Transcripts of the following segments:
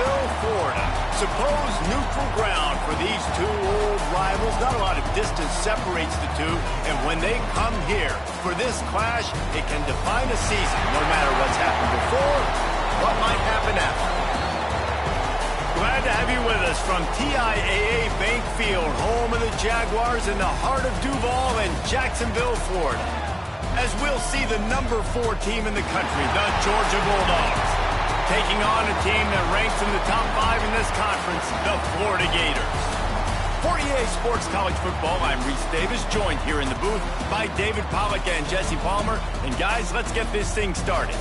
Jacksonville, Florida. Supposed neutral ground for these two old rivals. Not a lot of distance separates the two, and when they come here for this clash, it can define a season, no matter what's happened before, what might happen after. Glad to have you with us from TIAA Bank Field, home of the Jaguars in the heart of Duval and Jacksonville, Florida. As we'll see the number 4 team in the country, the Georgia Bulldogs, taking on a team that ranks in the top 5 in this conference, the Florida Gators. For EA Sports College Football, I'm Reese Davis, joined here in the booth by David Pollack and Jesse Palmer. And guys, let's get this thing started.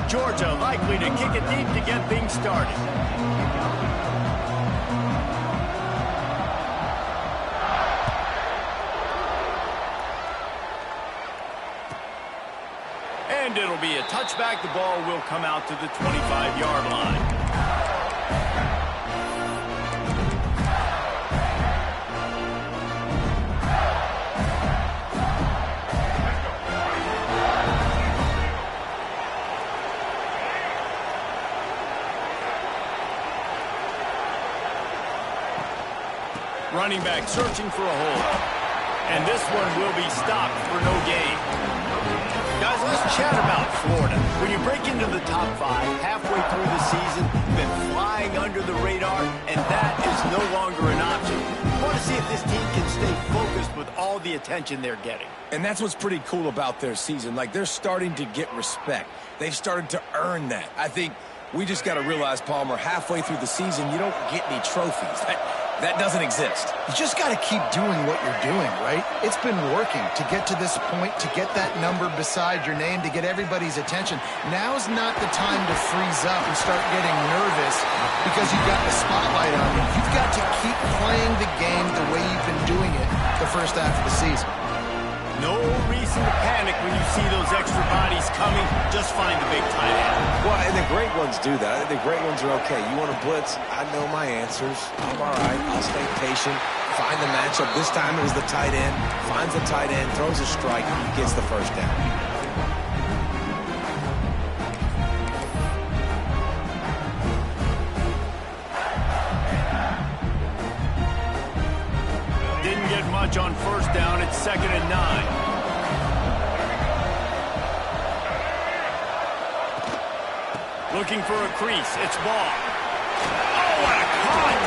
Georgia likely to kick it deep to get things started. And it'll be a touchback. The ball will come out to the 25-yard line. Running back searching for a hole. And this one will be stopped for no gain. Guys, let's chat about Florida. When you break into the top 5 halfway through the season, you've been flying under the radar, and that is no longer an option. You want to see if this team can stay focused with all the attention they're getting. And that's what's pretty cool about their season. Like, they're starting to get respect. They've started to earn that. I think we just got to realize, Palmer, halfway through the season, you don't get any trophies. That doesn't exist. You just got to keep doing what you're doing, right? It's been working to get to this point, to get that number beside your name, to get everybody's attention. Now's not the time to freeze up and start getting nervous because you've got the spotlight on you. You've got to keep playing the game the way you've been doing it the first half of the season. No reason to panic when you see those extra bodies coming. Just find the big tight end. Well, and the great ones do that. The great ones are okay. You want to blitz? I know my answers. I'm all right. I'll stay patient. Find the matchup. This time it was the tight end. Finds the tight end, throws a strike, gets the first down. Much on first down. It's 2nd and 9. Looking for a crease. It's Ball. Oh, what a cut!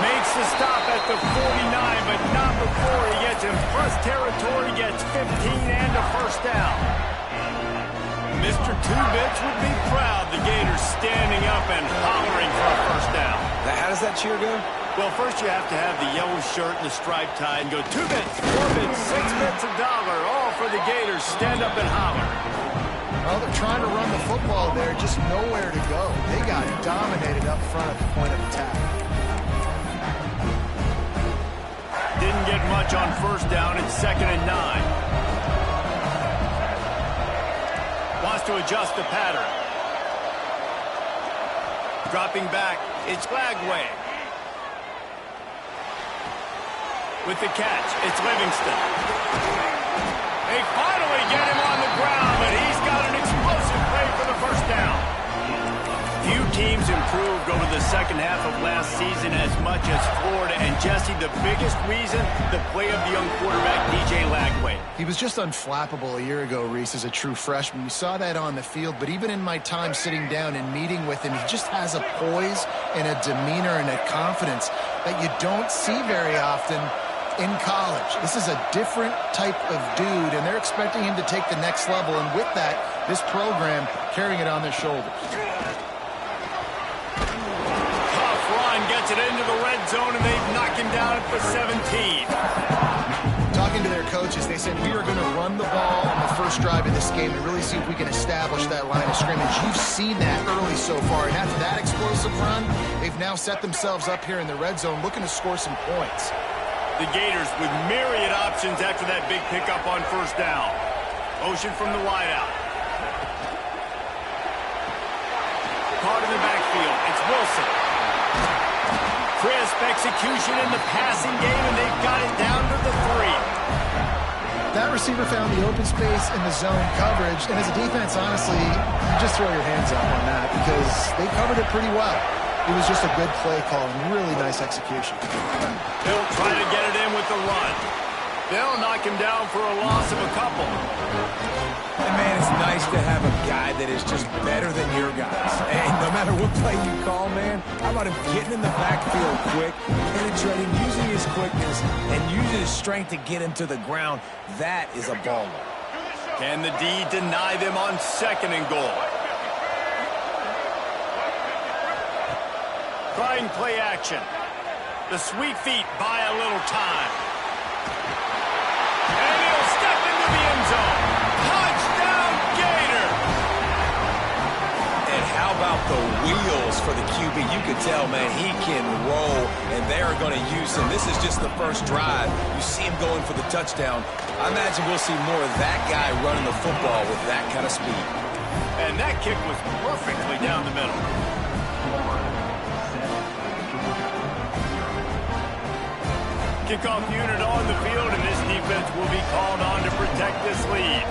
Makes the stop at the 49, but not before he gets in first territory, gets 15 and a first down. Mr. Two-Bits would be proud. The Gators standing up and hollering for a first down. Now, how does that cheer go? Well, first you have to have the yellow shirt and the striped tie and go 2 bits, 4 bits, 6 bits, $1, all for the Gators. Stand up and holler. Well, they're trying to run the football there, just nowhere to go. They got dominated up front at the point of attack. Didn't get much on first down. It's 2nd and 9. Wants to adjust the pattern. Dropping back, it's Lagway. With the catch, it's Livingston. They finally get him on the ground, but he's got an explosive play for the first down. Few teams improved over the second half of last season as much as Florida. And Jesse, the biggest reason, the play of the young quarterback, DJ Lagway. He was just unflappable a year ago, Reese, as a true freshman. You saw that on the field, but even in my time sitting down and meeting with him, he just has a poise and a demeanor and a confidence that you don't see very often in college. This is a different type of dude, and they're expecting him to take the next level, and with that, this program carrying it on their shoulders. Tough run, gets it into the red zone, and they've knocked him down at the 17. Talking to their coaches, they said, we are going to run the ball on the first drive of this game and really see if we can establish that line of scrimmage. You've seen that early so far, and after that explosive run, they've now set themselves up here in the red zone looking to score some points. The Gators with myriad options after that big pickup on first down. Motion from the wideout. Caught in the backfield. It's Wilson. Crisp execution in the passing game, and they've got it down to the 3. That receiver found the open space in the zone coverage, and as a defense, honestly, you just throw your hands up on that because they covered it pretty well. It was just a good play call and really nice execution. They'll try to get it in with the run. They'll knock him down for a loss of a couple. And, man, it's nice to have a guy that is just better than your guys. And no matter what play you call, man, how about him getting in the backfield quick, penetrating, using his quickness, and using his strength to get him to the ground. That is a baller. Can the D deny them on 2nd and goal? Trying play action. The sweet feet buy a little time. And he'll step into the end zone. Touchdown, Gator! And how about the wheels for the QB? You could tell, man, he can roll, and they are going to use him. This is just the first drive. You see him going for the touchdown. I imagine we'll see more of that guy running the football with that kind of speed. And that kick was perfectly down the middle. Kickoff unit on the field, and this defense will be called on to protect this lead.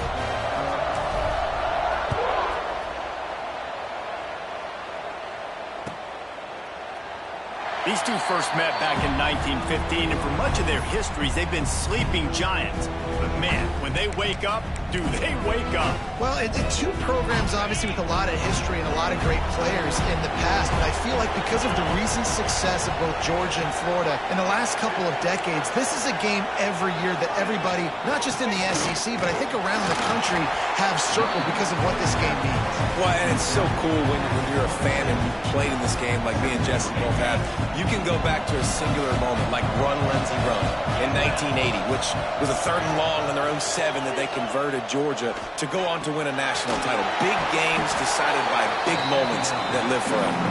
These two first met back in 1915, and for much of their histories, they've been sleeping giants. But, man, when they wake up, do they wake up? Well, two programs, obviously, with a lot of history and a lot of great players in the past, but I feel like because of the recent success of both Georgia and Florida in the last couple of decades, this is a game every year that everybody, not just in the SEC, but I think around the country, have circled because of what this game means. Well, and it's so cool when you're a fan and you played in this game like me and Jesse both have. You can go back to a singular moment like Run, Lindsey, Run in 1980, which was a 3rd and long on their own 7 that they converted Georgia to go on to win a national title. Big games decided by big moments that live forever.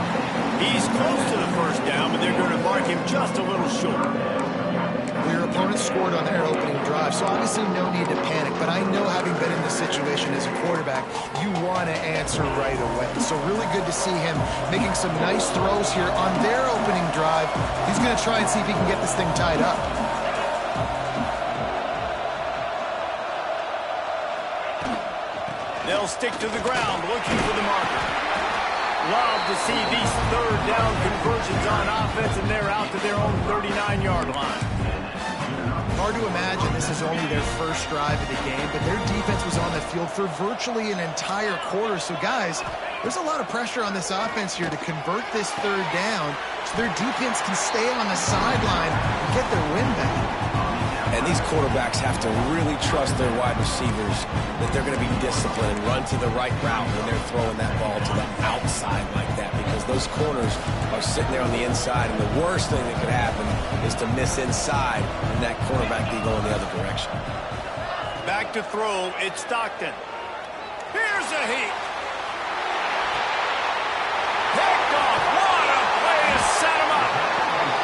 He's close to the first down, but they're going to mark him just a little short. Your opponent scored on their opening drive, so obviously no need to panic. But I know, having been in this situation as a quarterback, you want to answer right away. So really good to see him making some nice throws here on their opening drive. He's going to try and see if he can get this thing tied up. They'll stick to the ground, looking for the marker. Love to see these 3rd down conversions on offense, and they're out to their own 39-yard line. Hard to imagine this is only their first drive of the game, but their defense was on the field for virtually an entire quarter. So, guys, there's a lot of pressure on this offense here to convert this 3rd down so their defense can stay on the sideline and get their win back. And these quarterbacks have to really trust their wide receivers that they're going to be disciplined and run to the right route when they're throwing that ball to the outside like that, because those corners are sitting there on the inside, and the worst thing that could happen is to miss inside and that quarterback be going the other direction. Back to throw, it's Stockton. Here's a heat. Picked off. What a play to set him up.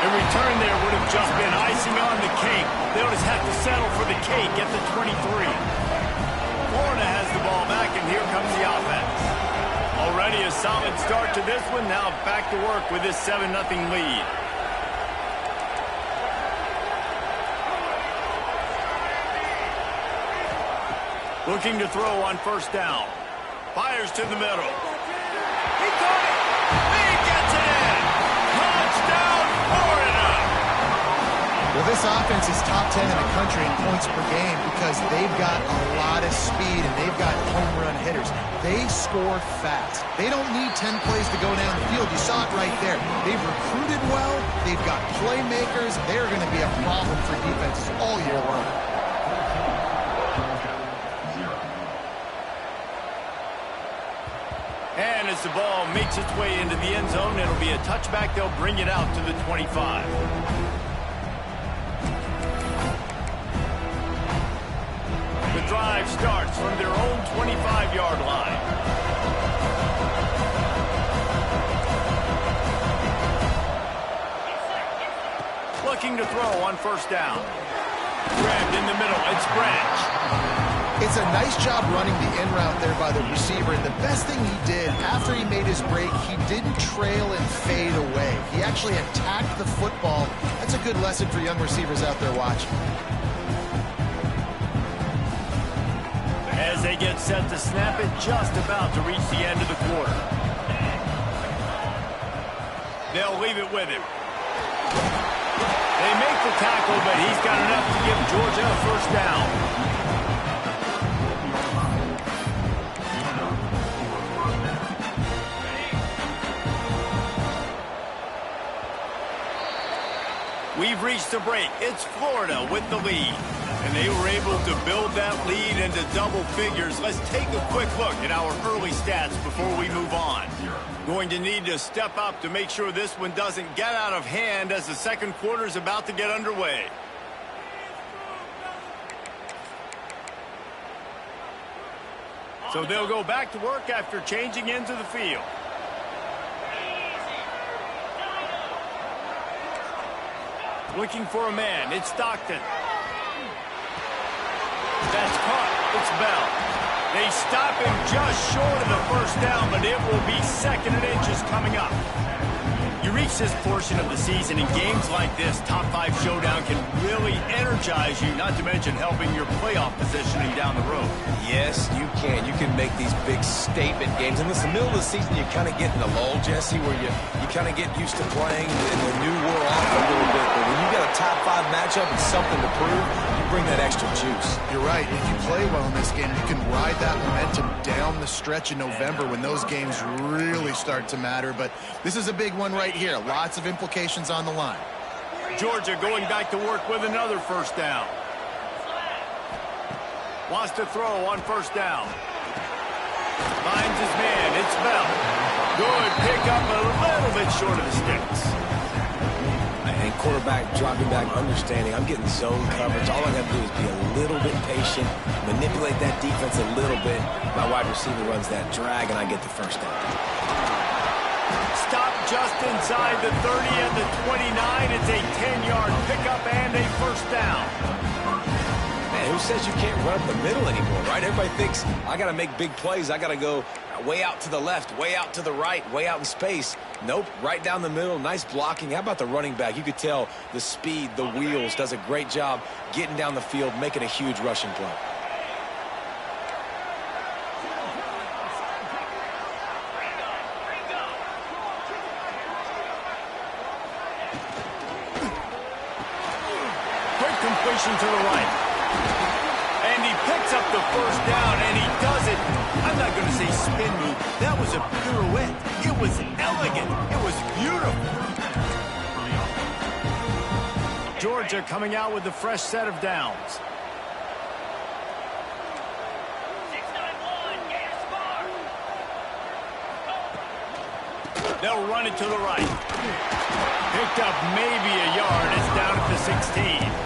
In return there would have just been icing on the cake. They'll just have to settle for the cake at the 23. Florida has the ball back, and here comes the offense. Already a solid start to this one. Now back to work with this 7-0 lead. Looking to throw on first down. Fires to the middle. He caught it. He gets it in. Touchdown, Florida. Well, this offense is top 10 in the country in points per game because they've got a lot of speed and they've got home run hitters. They score fast. They don't need 10 plays to go down the field. You saw it right there. They've recruited well. They've got playmakers. They're going to be a problem for defenses all year long. And as the ball makes its way into the end zone, it'll be a touchback. They'll bring it out to the 25. The drive starts from their own 25-yard line. Looking to throw throw on first down. Grabbed in the middle. It's Branch. It's a nice job running the in route there by the receiver, and the best thing he did after he made his break, he didn't trail and fade away. He actually attacked the football. That's a good lesson for young receivers out there watching. As they get set to snap it, just about to reach the end of the quarter. They'll leave it with him. They make the tackle, but he's got enough to give Georgia a first down. We've reached the break. It's Florida with the lead. And they were able to build that lead into double figures. Let's take a quick look at our early stats before we move on. Going to need to step up to make sure this one doesn't get out of hand as the second quarter is about to get underway. So they'll go back to work after changing into the field. Looking for a man. It's Stockton. That's caught. It's Bell. They stop him just short of the first down, but it will be second and inches coming up. You reach this portion of the season, in games like this, top 5 showdown can really energize you, not to mention helping your playoff positioning down the road. Yes, you can. You can make these big statement games. And listen, the middle of the season, you kind of get in the lull, Jesse, where you kind of get used to playing and the new wear off a little bit. But when you got a top 5 matchup and something to prove, you bring that extra juice. You're right. If you play well in this game, you can ride that momentum down the stretch in November when those games really start to matter. But this is a big one right here. Lots of implications on the line. Georgia going back to work with another first down. Wants to throw on first down. Finds his man. It's Bell. Good pickup, a little bit short of the sticks. And quarterback dropping back, understanding I'm getting zone coverage. All I got to do is be a little bit patient, manipulate that defense a little bit. My wide receiver runs that drag, and I get the first down. Stop just inside the 30 and the 29. It's a 10-yard pickup and a first down. Man, who says you can't run up the middle anymore, right? Everybody thinks I got to make big plays. I got to go way out to the left, way out to the right, way out in space. Nope, right down the middle, nice blocking. How about the running back? You could tell the speed, the wheels, does a great job getting down the field, making a huge rushing play. Quick completion to the right. And he picks up the first down, and he does it. I'm not going to say spin move. That was a pirouette. It was elegant. It was beautiful. Georgia coming out with a fresh set of downs. They'll run it to the right. Picked up maybe a yard. It's down at the 16.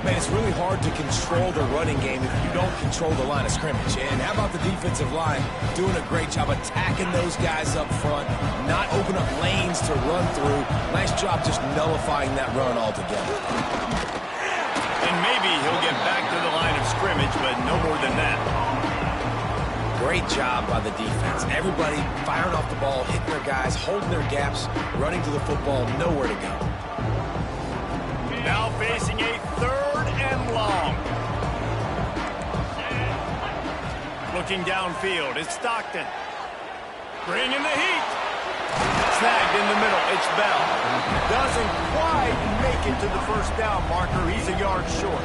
Man, it's really hard to control the running game if you don't control the line of scrimmage. And how about the defensive line doing a great job attacking those guys up front, not open up lanes to run through. Nice job just nullifying that run altogether. And maybe he'll get back to the line of scrimmage, but no more than that. Great job by the defense. Everybody firing off the ball, hitting their guys, holding their gaps, running to the football, nowhere to go. Now facing a third and long. Looking downfield, it's Stockton. Bringing the heat. Snagged in the middle, it's Bell. Doesn't quite make it to the first down marker. He's a yard short.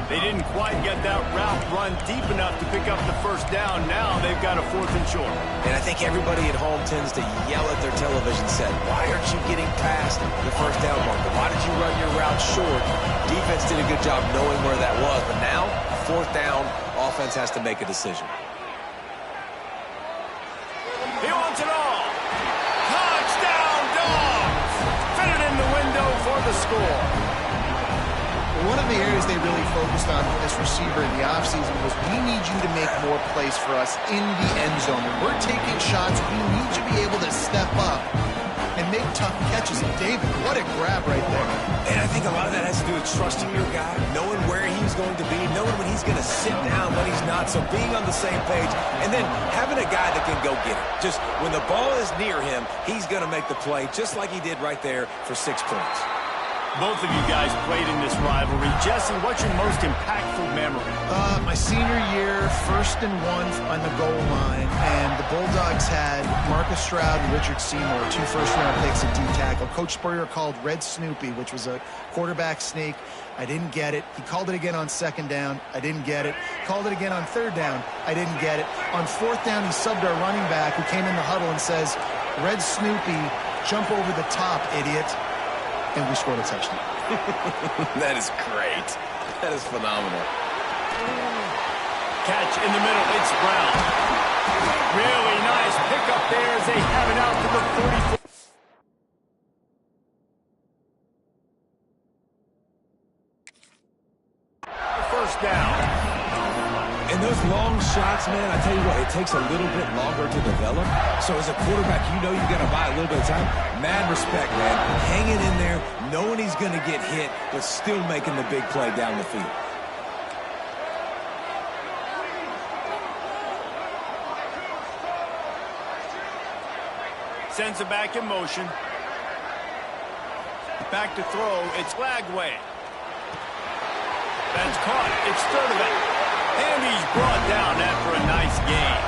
They didn't quite get that route run deep enough to pick up the first down. Now they've got a 4th and short. And I think everybody at home tends to yell at their television set, why aren't you getting past the first down marker? Why did you run your route short? Defense did a good job knowing where that was. But now, 4th down, offense has to make a decision. He wants it all. Touchdown, Dogs! Fit it in the window for the score. One of the areas they really focused on with this receiver in the offseason was we need you to make more plays for us in the end zone. When we're taking shots, we need you to be able to step up and make tough catches. And David, what a grab right there. And I think a lot of that has to do with trusting your guy, knowing where he's going to be, knowing when he's going to sit down, when he's not. So being on the same page, and then having a guy that can go get it. Just when the ball is near him, he's going to make the play, just like he did right there for 6 points. Both of you guys played in this rivalry. Jesse, what's your most impactful memory? My senior year, 1st and 1 on the goal line, and the Bulldogs had Marcus Stroud and Richard Seymour, 2 first-round picks at D-tackle. Coach Spurrier called Red Snoopy, which was a quarterback sneak. I didn't get it. He called it again on 2nd down. I didn't get it. Called it again on 3rd down. I didn't get it. On 4th down, he subbed our running back, who came in the huddle and says, Red Snoopy, jump over the top, idiot. And we scored a touchdown. That is great. That is phenomenal. Catch in the middle. It's Brown. Really nice pickup there as they have it out to the 44. First down. And those long shots, man, I tell you what, it takes a little bit longer to develop. So as a quarterback, you know you got to buy a little bit of time. Mad respect, man. Hanging in there, knowing he's going to get hit, but still making the big play down the field. Sends it back in motion. Back to throw. It's Lagway. That's caught. It's Sturdivant. And he's brought down after a nice gain.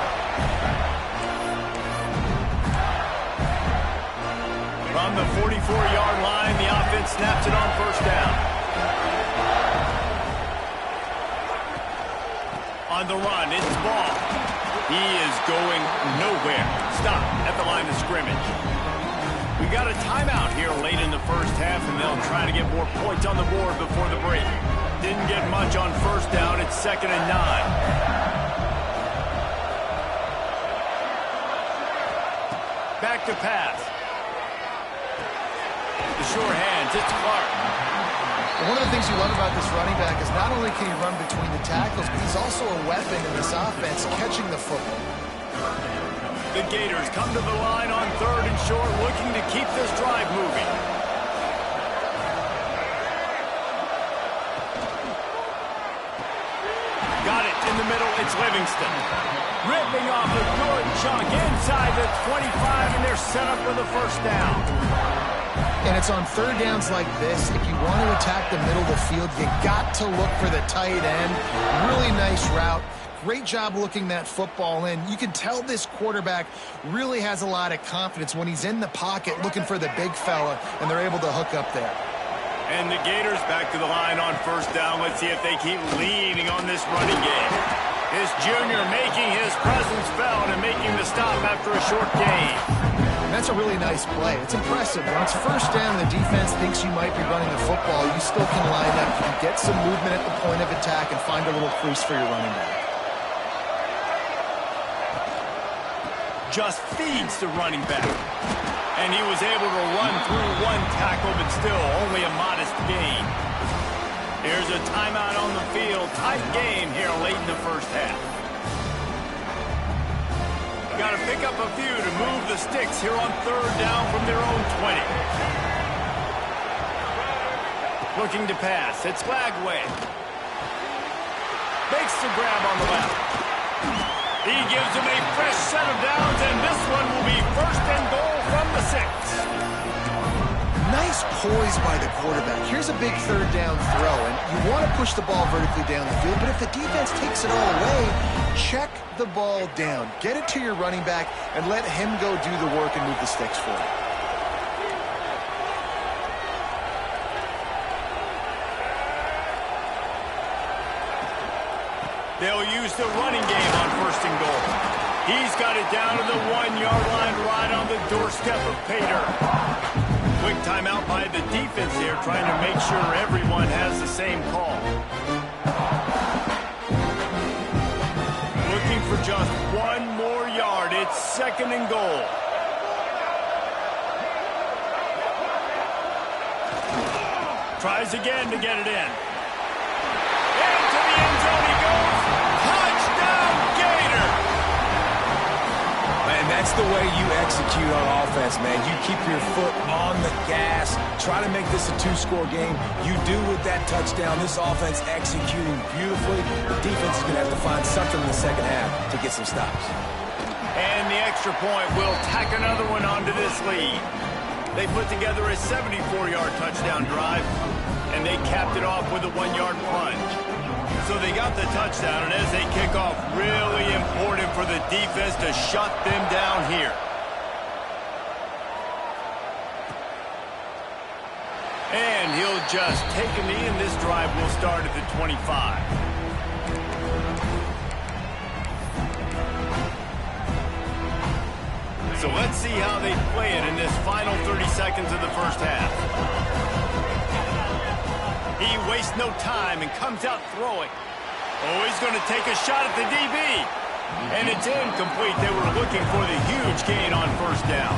From the 44-yard line, the offense snaps it on first down. On the run, it's Ball. He is going nowhere. Stop at the line of scrimmage. We got a timeout here late in the first half, and they'll try to get more points on the board before the break. Didn't get much on first down. It's 2nd and 9. Back to pass. The sure hands. It's Clark. One of the things you love about this running back is not only can he run between the tackles, but he's also a weapon in this offense, catching the football. The Gators come to the line on 3rd and short, looking to keep this drive moving. Got it in the middle. It's Livingston. Ripping off a good chunk inside the 25, and they're set up with a first down. And it's on 3rd downs like this. If you want to attack the middle of the field, you got to look for the tight end. Really nice route. Great job looking that football in. You can tell this quarterback really has a lot of confidence when he's in the pocket looking for the big fella, and they're able to hook up there. And the Gators back to the line on first down. Let's see if they keep leaning on this running game. This junior making his presence felt and making the stop after a short gain. And that's a really nice play. It's impressive. When it's first down, the defense thinks you might be running the football. You still can line up. You can get some movement at the point of attack and find a little crease for your running back. Just feeds the running back. And he was able to run through one tackle, but still only a modest gain. Here's a timeout on the field. Tight game here late in the first half. Got to pick up a few to move the sticks here on 3rd down from their own 20. Looking to pass. It's Lagway. Makes the grab on the left. He gives him a fresh set of downs, and this one will be 1st and goal from the 6. Nice poise by the quarterback. Here's a big 3rd down throw, and you want to push the ball vertically down the field, but if the defense takes it all away, check the ball down. Get it to your running back and let him go do the work and move the sticks for you. They'll use the running game on 1st and goal. He's got it down to the 1-yard line right on the doorstep of Pater. Quick timeout by the defense here, trying to make sure everyone has the same call. Looking for just 1 more yard. It's 2nd and goal. Tries again to get it in. Into the end zone he goes. Touchdown, Gator! Man, that That's the way you execute on offense, man. You keep your foot on the gas. Try to make this a two-score game. You do with that touchdown. This offense executing beautifully. The defense is going to have to find something in the second half to get some stops. And the extra point will tack another one onto this lead. They put together a 74-yard touchdown drive, and they capped it off with a 1-yard plunge. So they got the touchdown, and as they kick off, really important for the defense to shut them down here. And he'll just take a knee, and this drive will start at the 25. So let's see how they play it in this final 30 seconds of the first half. He wastes no time and comes out throwing. Oh, he's going to take a shot at the DB. And it's incomplete. They were looking for the huge gain on first down.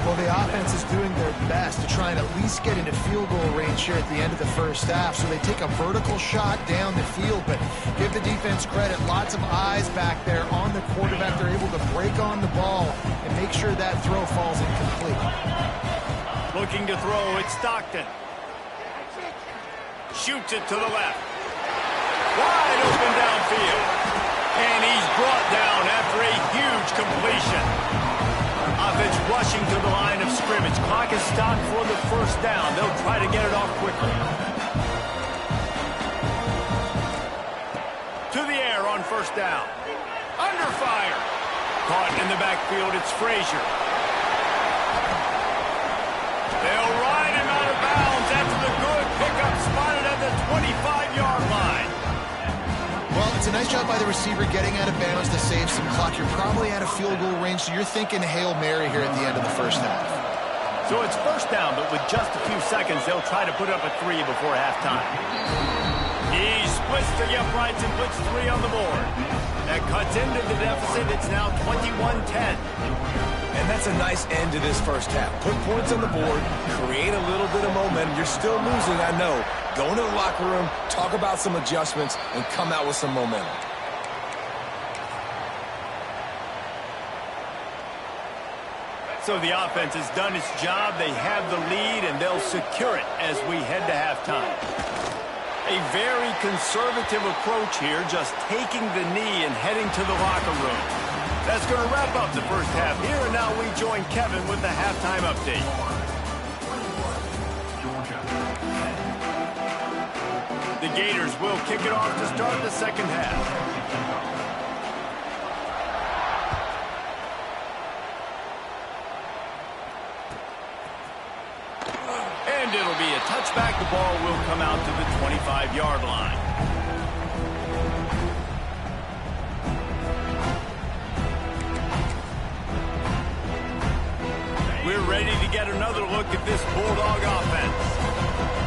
Well, the offense is doing their best to try and at least get into field goal range here at the end of the first half. So they take a vertical shot down the field, but give the defense credit. Lots of eyes back there on the quarterback. They're able to break on the ball and make sure that throw falls incomplete. Looking to throw, it's Stockton. Shoots it to the left. Wide open downfield. And he's brought down after a huge completion. Offense rushing to the line of scrimmage. Clock is stopped for the first down. They'll try to get it off quickly. To the air on first down. Under fire. Caught in the backfield, it's Frazier. They'll ride him out of bounds after the good pickup spotted at the 25-yard line. Well, it's a nice job by the receiver getting out of bounds to save some clock. You're probably out of field goal range, so you're thinking Hail Mary here at the end of the first half. So it's first down, but with just a few seconds, they'll try to put up a 3 before halftime. He splits the uprights and puts 3 on the board. That cuts into the deficit. It's now 21-10. And that's a nice end to this first half. Put points on the board, create a little bit of momentum. You're still losing, I know. Go into the locker room, talk about some adjustments, and come out with some momentum. So the offense has done its job. They have the lead, and they'll secure it as we head to halftime. A very conservative approach here, just taking the knee and heading to the locker room. That's going to wrap up the first half here, and now we join Kevin with the halftime update. The Gators will kick it off to start the second half. And it'll be a touchback. The ball will come out to the 25-yard line. We're ready to get another look at this Bulldog offense.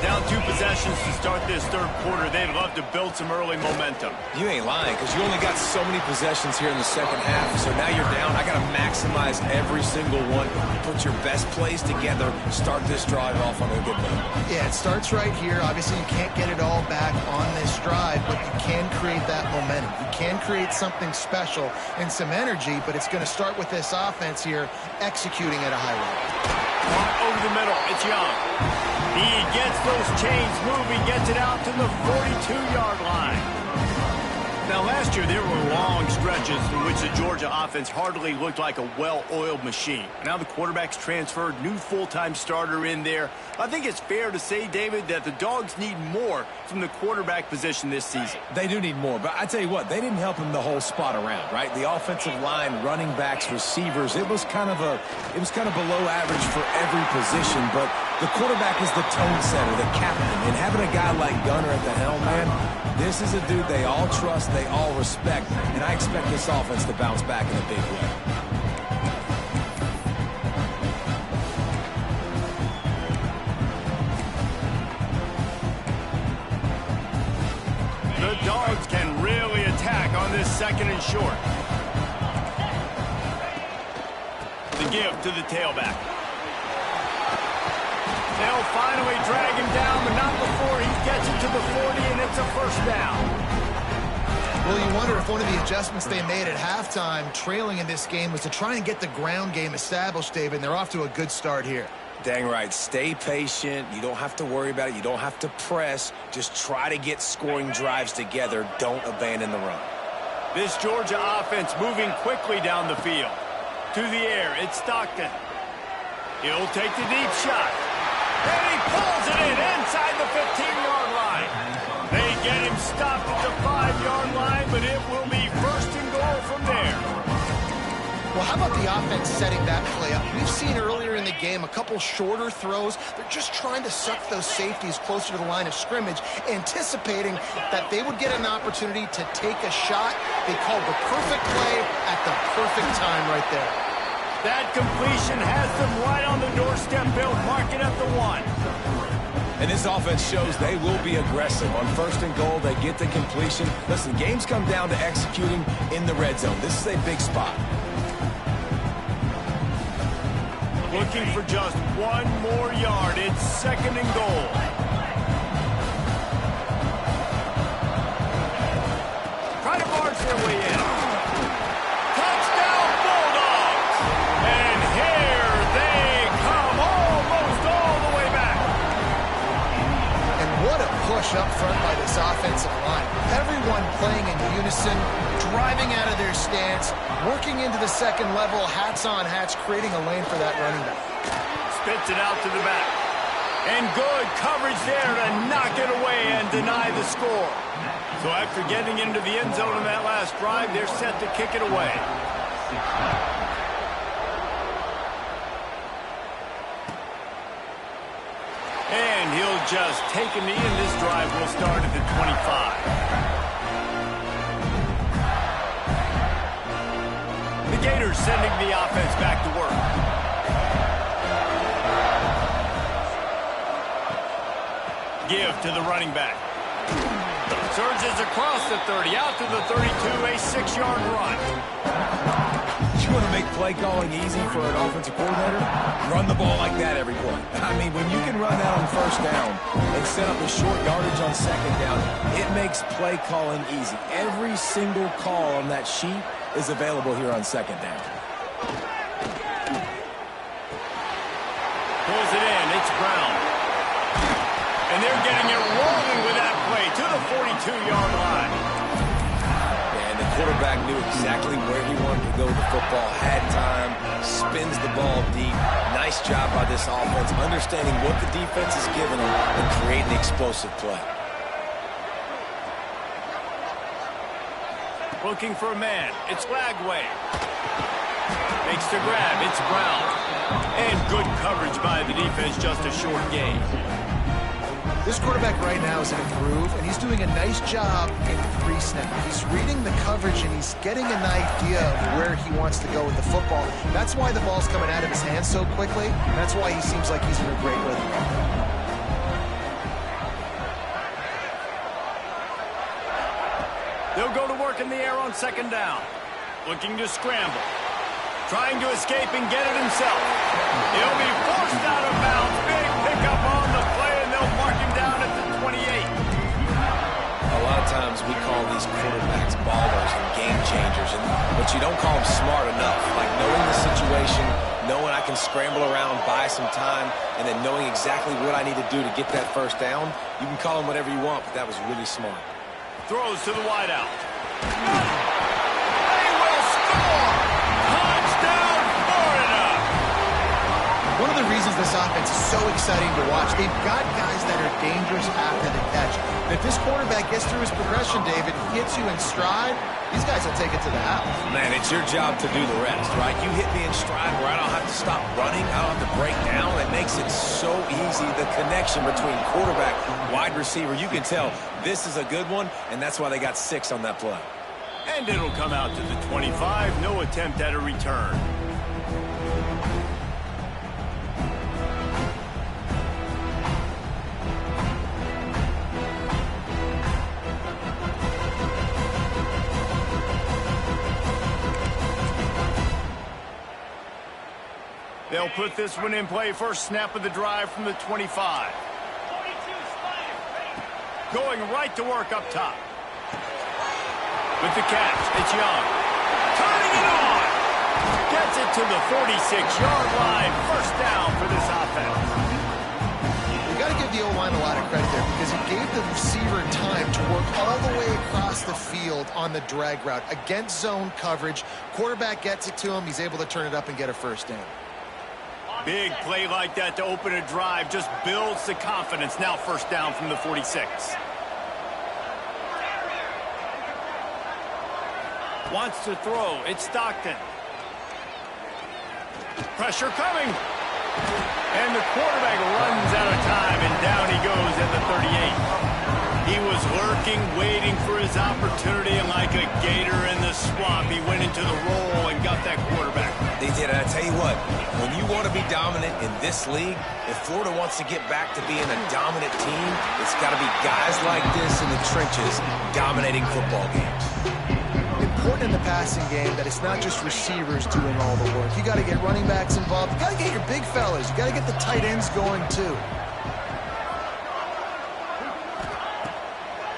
Down 2 possessions to start this third quarter. They'd love to build some early momentum. You ain't lying, because you only got so many possessions here in the second half. So now you're down. I got to maximize every single one. Put your best plays together. Start this drive off on a good note. Yeah, it starts right here. Obviously, you can't get it all back on this drive, but you can create that momentum. You can create something special and some energy, but it's going to start with this offense here executing at a high level. Over the middle, it's Young. He gets those chains moving, gets it out to the 42-yard line. Now, last year, there were long stretches in which the Georgia offense hardly looked like a well-oiled machine. Now the quarterback's transferred, new full-time starter in there. I think it's fair to say, David, that the Dogs need more from the quarterback position this season. They do need more, but I tell you what, they didn't help him the whole spot around, right? The offensive line, running backs, receivers, it was kind of below average for every position, but the quarterback is the tone setter, the captain, and having a guy like Gunner at the helm, man, this is a dude they all trust, they all respect, and I expect this offense to bounce back in a big way. The Dogs can really attack on this second and short. The give to the tailback. They'll finally drag him down, but not before he gets it to the 40, and it's a first down. Well, you wonder if one of the adjustments they made at halftime, trailing in this game, was to try and get the ground game established, David, and they're off to a good start here. Dang right. Stay patient. You don't have to worry about it. You don't have to press. Just try to get scoring drives together. Don't abandon the run. This Georgia offense moving quickly down the field. To the air, it's Stockton. He'll take the deep shot. And he pulls it in inside the 15-yard line. They get him stopped at the 5-yard line, but it will be first and goal from there. Well, how about the offense setting that play up? We've seen earlier in the game a couple shorter throws. They're just trying to suck those safeties closer to the line of scrimmage, anticipating that they would get an opportunity to take a shot. They called the perfect play at the perfect time right there. That completion has them right on the doorstep, Bill. Mark it at the 1. And this offense shows they will be aggressive. On first and goal, they get the completion. Listen, games come down to executing in the red zone. This is a big spot. Looking for just 1 more yard. It's second and goal. Try to barge their way in. Touchdown, Bulldogs! And here they come, almost all the way back. And what a push up front by this offensive line. Everyone playing in unison, driving out of their stance, working into the second level, hats on hats, creating a lane for that running back. Spits it out to the back. And good coverage there to knock it away and deny the score. So after getting into the end zone in that last drive, they're set to kick it away. And he'll just take a knee, and this drive will start at the 25. The Gators sending the offense back to work. Give to the running back. Surges across the 30, out to the 32, a 6-yard run. You want to make play calling easy for an offensive coordinator? Run the ball like that every play. I mean, when you can run that on first down and set up a short yardage on second down, it makes play calling easy. Every single call on that sheet is available here on second down. Pulls it in. It's Brown. And they're getting it rolling with that play to the 42-yard line. And the quarterback knew exactly where he wanted to go with the football, had time, spins the ball deep. Nice job by this offense, understanding what the defense is giving them and creating the explosive play. Looking for a man. It's Lagway. Makes the grab. It's Brown. And good coverage by the defense, just a short gain. This quarterback right now is in a groove, and he's doing a nice job in pre-snap. He's reading the coverage, and he's getting an idea of where he wants to go with the football. That's why the ball's coming out of his hands so quickly. That's why he seems like he's in a great rhythm. They'll go to work in the air on second down. Looking to scramble. Trying to escape and get it himself. He'll be forced out of bounds. Big pickup on the play, and they'll mark him down at the 28. A lot of times we call these quarterbacks ballers and game changers, but you don't call them smart enough. Like knowing the situation, knowing I can scramble around, buy some time, and then knowing exactly what I need to do to get that first down. You can call them whatever you want, but that was really smart. Throws to the wideout. They will score! Touchdown, Florida! One of the reasons this offense is so exciting to watch, they've got guys that are dangerous after the catch. And if this quarterback gets through his progression, David, hits you in stride, these guys will take it to the house. Man, it's your job to do the rest, right? You hit me in stride where I don't have to stop running. I don't have to break down. It makes it so easy. The connection between quarterback, wide receiver, you can tell this is a good one, and that's why they got 6 on that play. And it'll come out to the 25. No attempt at a return. They'll put this one in play. First snap of the drive from the 25. Going right to work up top. With the catch, it's Young. Turning it on. Gets it to the 46-yard line. First down for this offense. You got to give the O-line a lot of credit there because it gave the receiver time to work all the way across the field on the drag route against zone coverage. Quarterback gets it to him. He's able to turn it up and get a first down. Big play like that to open a drive just builds the confidence. Now first down from the 46. Wants to throw. It's Stockton. Pressure coming. And the quarterback runs out of time, and down he goes at the 38. He was lurking, waiting for his opportunity, and like a gator in the swamp, he went into the roll and got that quarterback. They did, and I tell you what, when you want to be dominant in this league, if Florida wants to get back to being a dominant team, it's got to be guys like this in the trenches dominating football games. Important in the passing game that it's not just receivers doing all the work. You got to get running backs involved. You got to get your big fellas. You got to get the tight ends going too.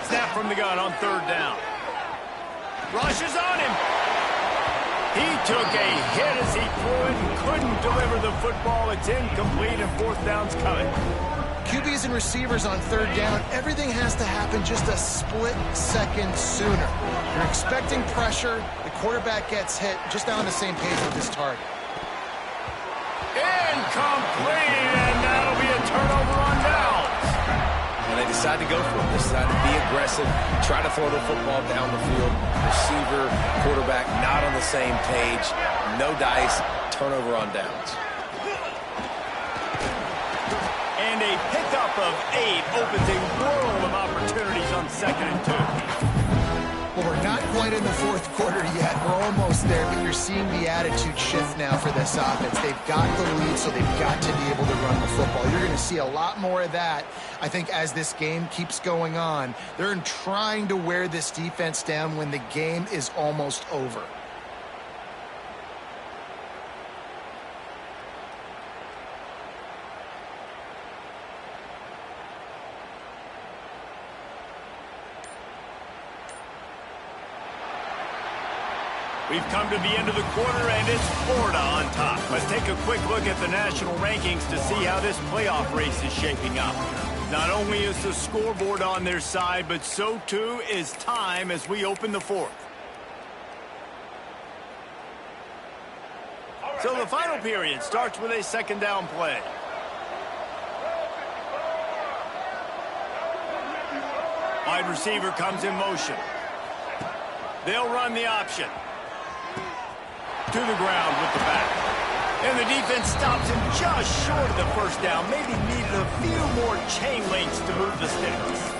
Snap from the gun on third down. Rush is on him. He took a hit as he threw it and couldn't deliver the football. It's incomplete and fourth down's coming. QBs and receivers on third down, everything has to happen just a split second sooner. You're expecting pressure, the quarterback gets hit, just on the same page with his target. Incomplete, and that'll be a turnover on downs. And they decide to go for it. They decide to be aggressive, try to throw the football down the field. Receiver, quarterback, not on the same page. No dice, turnover on downs. And a pickup of 8 opens a world of opportunities on 2nd and 2. Well, we're not quite in the fourth quarter yet. We're almost there, but you're seeing the attitude shift now for this offense. They've got the lead, so they've got to be able to run the football. You're going to see a lot more of that, I think, as this game keeps going on. They're trying to wear this defense down when the game is almost over. We've come to the end of the quarter, and it's Florida on top. Let's take a quick look at the national rankings to see how this playoff race is shaping up. Not only is the scoreboard on their side, but so too is time as we open the fourth. So the final period starts with a second down play. Wide receiver comes in motion. They'll run the option. To the ground with the back. And the defense stops him just short of the first down. Maybe needed a few more chain links to move the sticks.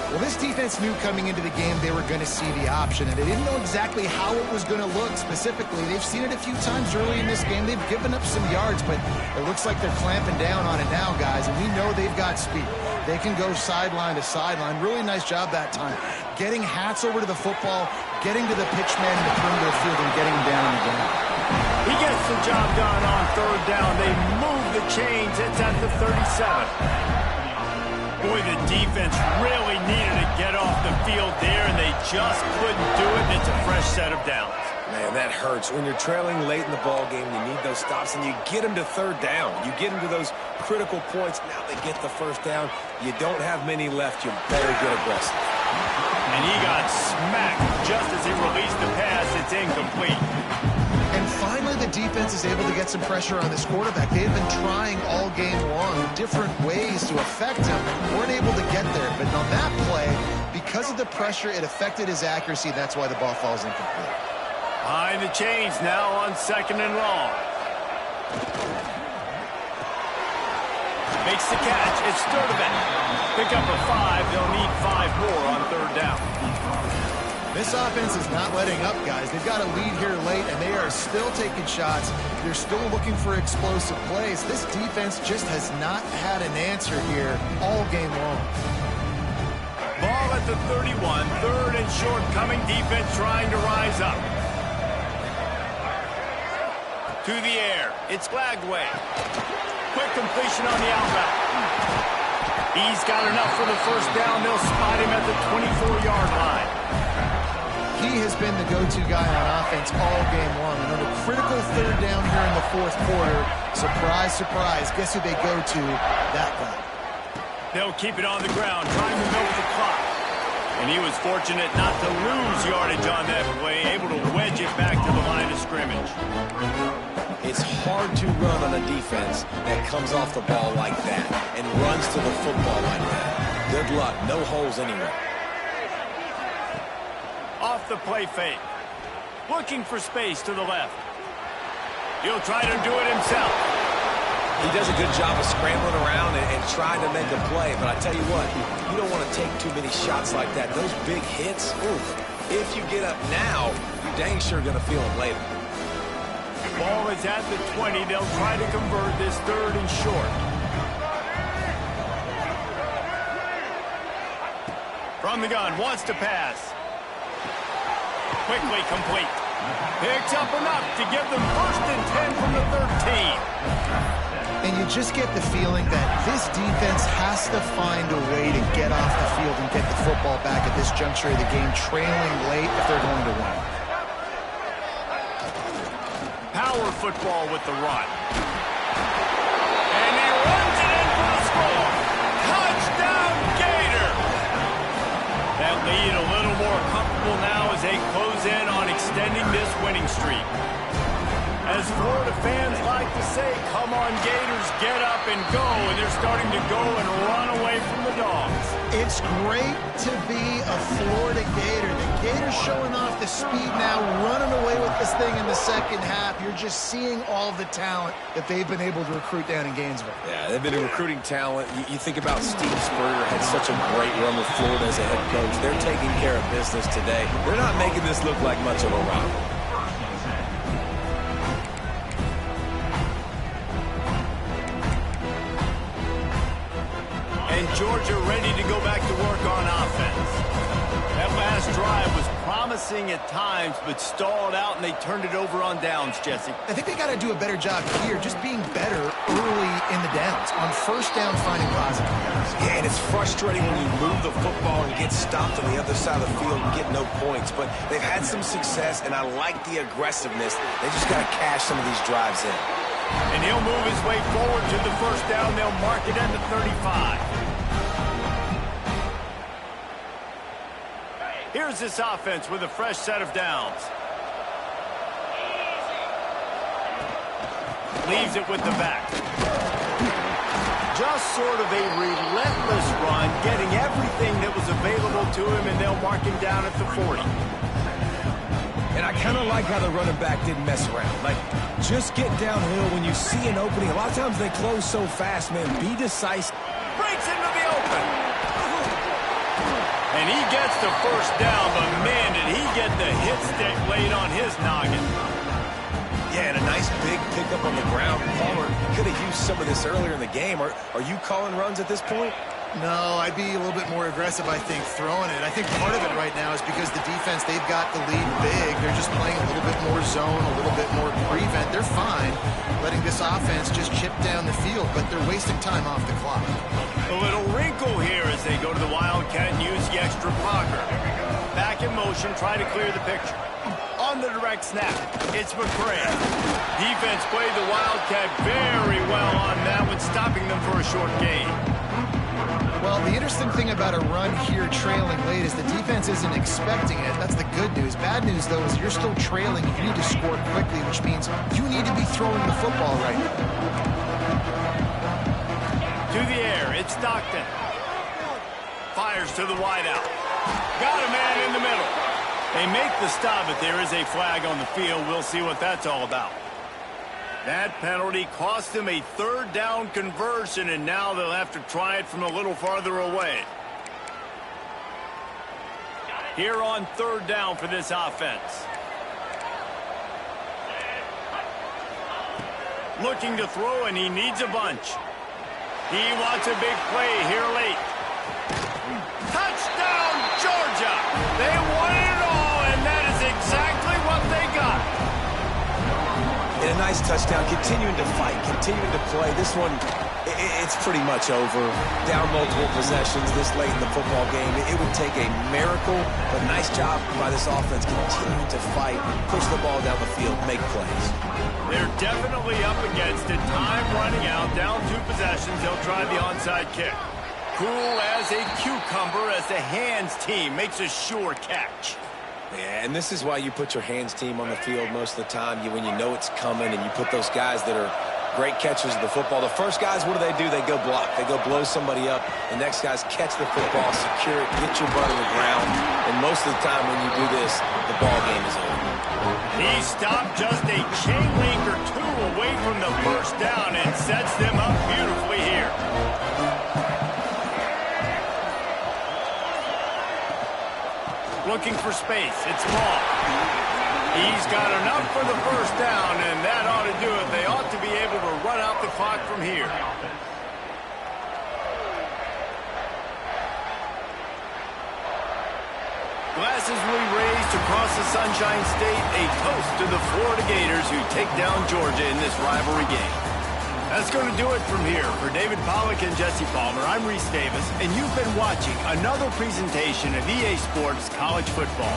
Well, this defense knew coming into the game they were going to see the option, and they didn't know exactly how it was going to look specifically. They've seen it a few times early in this game. They've given up some yards, but it looks like they're clamping down on it now, guys, and we know they've got speed. They can go sideline to sideline. Really nice job that time. Getting Hats over to the football, getting to the pitch man in the perimeter of the field, and getting him down in the game. He gets the job done on third down. They move the chains. It's at the 37. Boy, the defense really needed to get off the field there, and they just couldn't do it, and it's a fresh set of downs. Man, that hurts. When you're trailing late in the ball game, you need those stops, and you get them to third down. You get them to those critical points. Now they get the first down. You don't have many left. You better get aggressive. And he got smacked just as he released the pass. It's incomplete. And finally, the defense is able to get some pressure on this quarterback. They had been trying all game long different ways to affect him. Weren't able to get there. But on that play, because of the pressure, it affected his accuracy. That's why the ball falls incomplete. Behind the chains now on 2nd and long. Makes the catch. It's Sturdivant. Pick up a 5. They'll need 5 more on third down. This offense is not letting up, guys. They've got a lead here late, and they are still taking shots. They're still looking for explosive plays. This defense just has not had an answer here all game long. Ball at the 31. Third and short coming. Defense trying to rise up. To the air. It's Glagway. Quick completion on the outbound. He's got enough for the first down. They'll spot him at the 24-yard line. he has been the go-to guy on offense all game long. And on a critical third down here in the fourth quarter, surprise, surprise, guess who they go to? That guy. They'll keep it on the ground, trying to milk the clock. And he was fortunate not to lose yardage on that play, able to wedge it back to the line of scrimmage. It's hard to run on a defense that comes off the ball like that and runs to the football like that. Good luck. No holes anywhere. Off the play fake. Looking for space to the left. He'll try to do it himself. He does a good job of scrambling around and trying to make a play, but I tell you what, you don't want to take too many shots like that. Those big hits, oof, if you get up now, you're dang sure going to feel them later. Ball is at the 20. They'll try to convert this third and short. From the gun, wants to pass. Quickly complete. Picks up enough to give them 1st and 10 from the 13. And you just get the feeling that this defense has to find a way to get off the field and get the football back at this juncture of the game, trailing late if they're going to win. Power football with the run. And he runs it in for the score. Touchdown, Gator! That lead a little more comfortable now as they close in on extending this winning streak. As Florida fans like to say, come on Gators, get up and go, and they're starting to go and run away from the Dogs. It's great to be a Florida Gator. The Gators showing off the speed now, running away with this thing in the second half. You're just seeing all the talent that they've been able to recruit down in Gainesville. Yeah, they've been recruiting talent. You think about Steve Spurrier, had such a great run with Florida as a head coach. They're taking care of business today. They're not making this look like much of a rival. And Georgia ready to go back to work on offense. That last drive was promising at times, but stalled out, and they turned it over on downs, Jesse. I think they got to do a better job here, just being better early in the downs. On first down, finding positive guys. Yeah, and it's frustrating when you move the football and get stopped on the other side of the field and get no points. But they've had some success, and I like the aggressiveness. They just got to cash some of these drives in. And he'll move his way forward to the first down. They'll mark it at the 35. Here's this offense with a fresh set of downs. Leaves it with the back. Just sort of a relentless run, getting everything that was available to him, and they'll mark him down at the 40. And I kind of like how the running back didn't mess around. Like, just get downhill when you see an opening. A lot of times they close so fast, man. Be decisive. Breaks into the open. And he gets the first down, but man, did he get the hit stick laid on his noggin. Yeah, and a nice big pickup on the ground. Palmer could have used some of this earlier in the game. Are you calling runs at this point? No, I'd be a little bit more aggressive, I think, throwing it. I think part of it right now is because the defense, they've got the lead big. They're just playing a little bit more zone, a little bit more prevent. They're fine letting this offense just chip down the field, but they're wasting time off the clock. A little wrinkle here as they go to the Wildcat and use the extra blocker. Back in motion, try to clear the picture. On the direct snap, it's McCray. Defense played the Wildcat very well on that one, stopping them for a short gain. Well, the interesting thing about a run here trailing late is the defense isn't expecting it. That's the good news. Bad news, though, is you're still trailing. You need to score quickly, which means you need to be throwing the football right now. To the air, it's Stockton. Fires to the wideout. Got a man in the middle. They make the stop, but there is a flag on the field. We'll see what that's all about. That penalty cost them a third down conversion, and now they'll have to try it from a little farther away. Here on third down for this offense. Looking to throw, and he needs a bunch. He wants a big play here late. Touchdown, Georgia! They won it all, and that is exactly what they got. And a nice touchdown, continuing to fight, continuing to play. This one, It's pretty much over. Down multiple possessions this late in the football game. It would take a miracle, but nice job by this offense continuing to fight, push the ball down the field, make plays. They're definitely up against it. Time running out, down 2 possessions. They'll try the onside kick. Cool as a cucumber as the hands team makes a sure catch. Yeah, and this is why you put your hands team on the field most of the time. When you know it's coming, and you put those guys that are great catchers of the football. The first guys, what do? They go block. They go blow somebody up. The next guys catch the football, secure it, get your butt on the ground. And most of the time when you do this, the ball game is over. He stopped just a chain link or 2 away from the first down and sets them up beautifully here. Looking for space. It's Maul. He's got enough for the first down, and that ought to do it. They ought to be able to run out the clock from here. Glasses will be raised across the Sunshine State, a toast to the Florida Gators who take down Georgia in this rivalry game. That's going to do it from here. For David Pollack and Jesse Palmer, I'm Reese Davis, and you've been watching another presentation of EA Sports College Football.